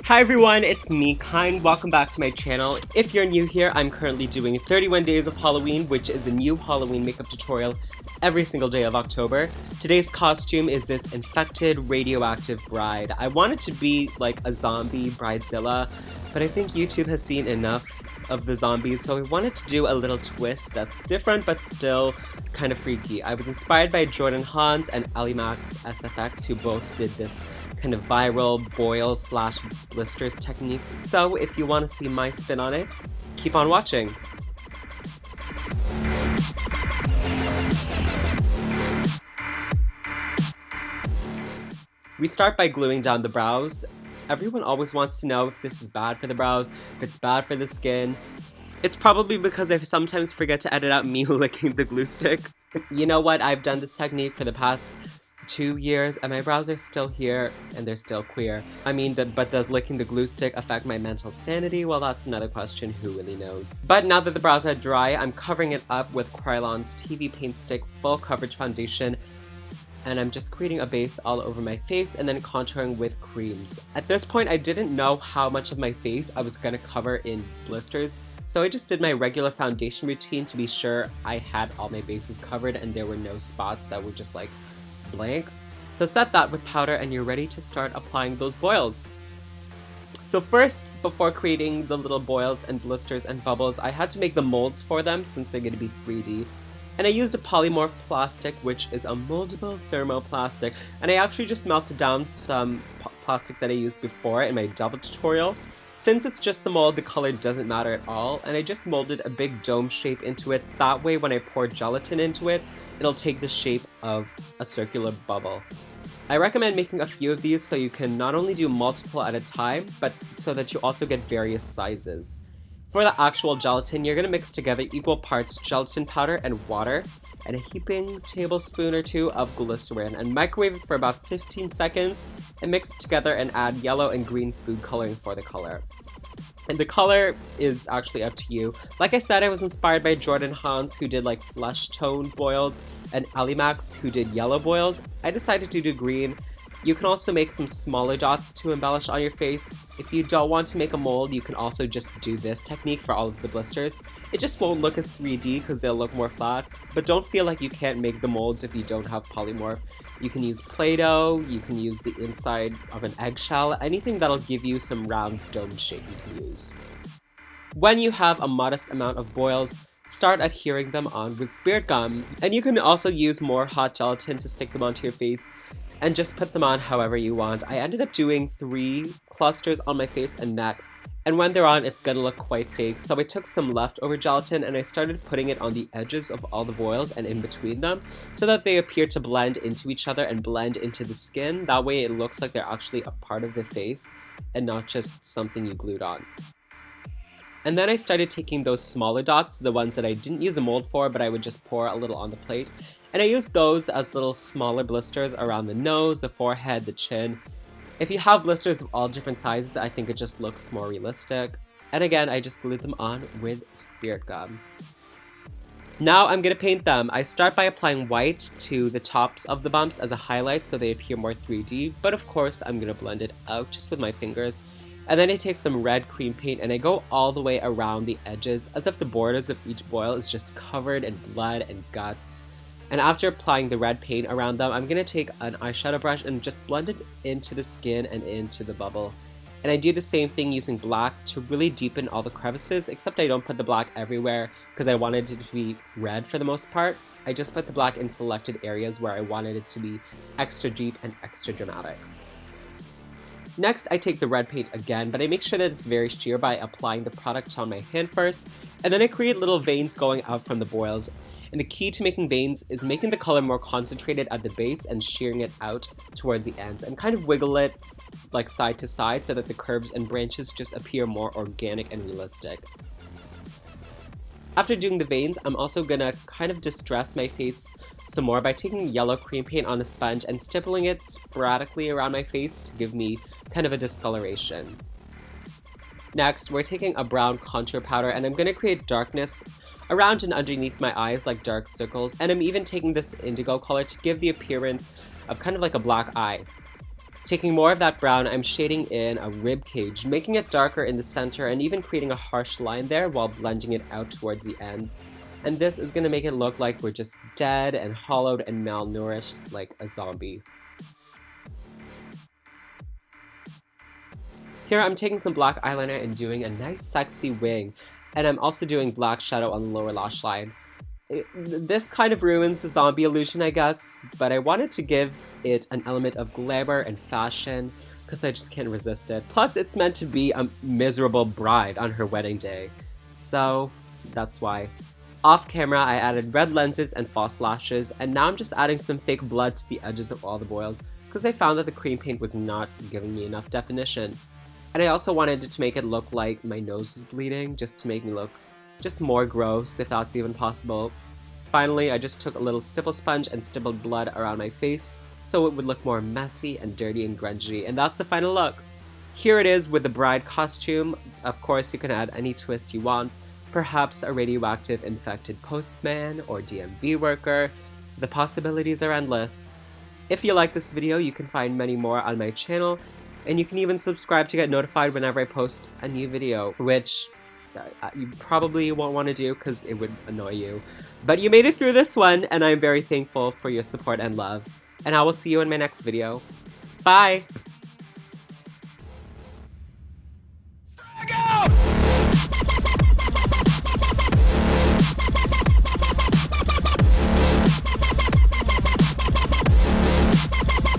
Hi everyone, it's me, Kind. Welcome back to my channel. If you're new here, I'm currently doing 31 Days of Halloween, which is a new Halloween makeup tutorial every single day of October. Today's costume is this infected, radioactive bride. I wanted to be like a zombie Bridezilla, but I think YouTube has seen enough of the zombies, so I wanted to do a little twist that's different but still kind of freaky. I was inspired by Jordan Hans and Max SFX, who both did this kind of viral boils slash blisters technique. So if you want to see my spin on it, keep on watching. We start by gluing down the brows. Everyone always wants to know if this is bad for the brows, if it's bad for the skin. It's probably because I sometimes forget to edit out me licking the glue stick. You know what? I've done this technique for the past 2 years and my brows are still here and they're still queer. I mean, but does licking the glue stick affect my mental sanity? Well, that's another question, who really knows. But now that the brows are dry, I'm covering it up with Kryolan's TV Paint Stick Full Coverage Foundation, and I'm just creating a base all over my face and then contouring with creams. At this point, I didn't know how much of my face I was gonna cover in blisters, so I just did my regular foundation routine to be sure I had all my bases covered and there were no spots that were just like blank. So set that with powder and you're ready to start applying those boils. So first, before creating the little boils and blisters and bubbles, I had to make the molds for them since they're going to be 3D. And I used a polymorph plastic, which is a moldable thermoplastic, and I actually just melted down some plastic that I used before in my double tutorial. Since it's just the mold, the color doesn't matter at all, and I just molded a big dome shape into it. That way when I pour gelatin into it, it'll take the shape of a circular bubble. I recommend making a few of these so you can not only do multiple at a time, but so that you also get various sizes. For the actual gelatin, you're going to mix together equal parts gelatin powder and water, and a heaping tablespoon or two of glycerin, and microwave it for about 15 seconds, and mix it together and add yellow and green food coloring for the color. And the color is actually up to you. Like I said, I was inspired by Jordan Hans, who did like flesh tone boils, and Max, who did yellow boils. I decided to do green. You can also make some smaller dots to embellish on your face. If you don't want to make a mold, you can also just do this technique for all of the blisters. It just won't look as 3D because they'll look more flat, but don't feel like you can't make the molds if you don't have polymorph. You can use Play-Doh, you can use the inside of an eggshell, anything that'll give you some round dome shape you can use. When you have a modest amount of boils, start adhering them on with spirit gum, and you can also use more hot gelatin to stick them onto your face and just put them on however you want. I ended up doing 3 clusters on my face and neck, and when they're on, it's gonna look quite fake. So I took some leftover gelatin and I started putting it on the edges of all the boils and in between them so that they appear to blend into each other and blend into the skin. That way it looks like they're actually a part of the face and not just something you glued on. And then I started taking those smaller dots, the ones that I didn't use a mold for, but I would just pour a little on the plate, and I used those as little smaller blisters around the nose, the forehead, the chin. If you have blisters of all different sizes, I think it just looks more realistic. And again, I just glued them on with spirit gum. Now I'm gonna paint them. I start by applying white to the tops of the bumps as a highlight so they appear more 3D, but of course I'm gonna blend it out just with my fingers. And then I take some red cream paint and I go all the way around the edges as if the borders of each boil is just covered in blood and guts. And after applying the red paint around them, I'm going to take an eyeshadow brush and just blend it into the skin and into the bubble. And I do the same thing using black to really deepen all the crevices, except I don't put the black everywhere because I wanted it to be red for the most part. I just put the black in selected areas where I wanted it to be extra deep and extra dramatic. Next, I take the red paint again, but I make sure that it's very sheer by applying the product on my hand first, and then I create little veins going out from the boils. And the key to making veins is making the color more concentrated at the base and shearing it out towards the ends, and kind of wiggle it like side to side so that the curves and branches just appear more organic and realistic. After doing the veins, I'm also gonna kind of distress my face some more by taking yellow cream paint on a sponge and stippling it sporadically around my face to give me kind of a discoloration. Next, we're taking a brown contour powder and I'm gonna create darkness around and underneath my eyes like dark circles, and I'm even taking this indigo color to give the appearance of kind of like a black eye. Taking more of that brown, I'm shading in a rib cage, making it darker in the center and even creating a harsh line there while blending it out towards the ends. And this is going to make it look like we're just dead and hollowed and malnourished like a zombie. Here I'm taking some black eyeliner and doing a nice sexy wing, and I'm also doing black shadow on the lower lash line. This kind of ruins the zombie illusion, I guess, but I wanted to give it an element of glamour and fashion, because I just can't resist it. Plus, it's meant to be a miserable bride on her wedding day, so that's why. Off camera, I added red lenses and false lashes, and now I'm just adding some fake blood to the edges of all the boils, because I found that the cream paint was not giving me enough definition. And I also wanted to make it look like my nose was bleeding, just to make me look just more gross, if that's even possible. Finally, I just took a little stipple sponge and stippled blood around my face, so it would look more messy and dirty and grungy, and that's the final look. Here it is with the bride costume. Of course, you can add any twist you want, perhaps a radioactive infected postman or DMV worker. The possibilities are endless. If you like this video, you can find many more on my channel, and you can even subscribe to get notified whenever I post a new video, which you probably won't want to do because it would annoy you. But you made it through this one, and I'm very thankful for your support and love. And I will see you in my next video. Bye!